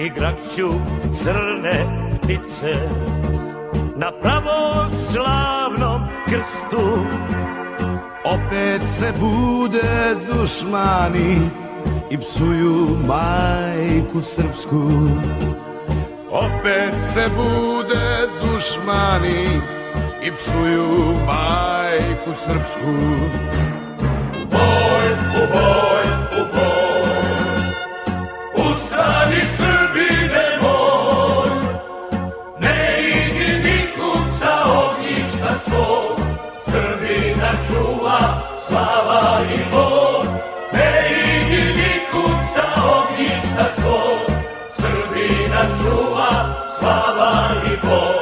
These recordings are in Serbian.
igrakću crne ptice na pravoslavnom krstu. Opet se bude dušmani i psuju majku srpsku. Opet se bude dušmani i psuju majku srpsku. U boj, u boj, u boj, ustani Srbine moj, ne idi nikud sa ognjišta svog, Srbina čuva slava i bol. Ne idi nikud sa ognjišta svog, Srbina čuva slava i bol.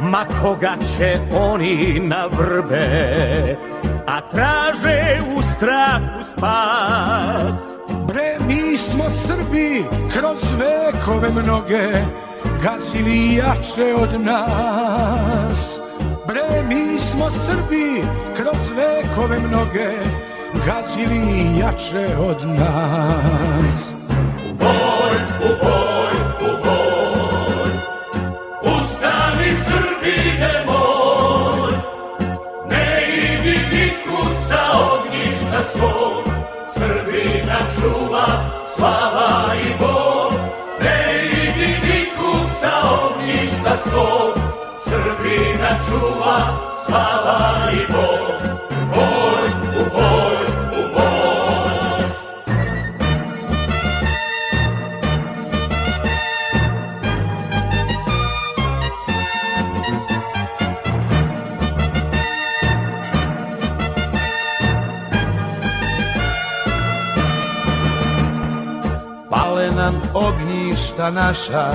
Ma koga će oni na vrbe, a traže u strahu spas. Bre, mi smo Srbi kroz vekove mnoge gazili jače od nas. Bre, mi smo Srbi kroz vekove mnoge gazili jače od nas. U boj, u boj, u boj, ustani Srbine moj, ne idi nikud sa ognjišta svog, Srbina čuva slava i bol. Ne idi nikud sa ognjišta svog, Srbina čuva slava i bol. Boj, u boj, u boj. Pale nam ognjišta naša,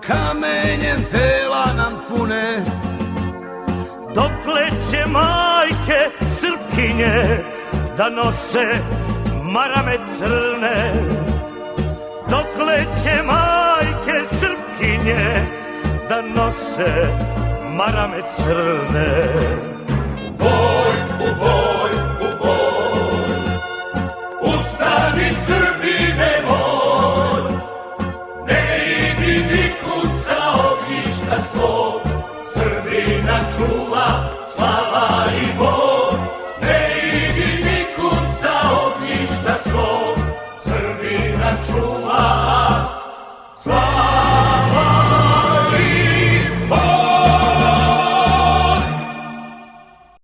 kamenjem tela nam pune. Dokle će majke Srpkinje da nose marame crne? Dokle će majke Srpkinje da nose marame crne?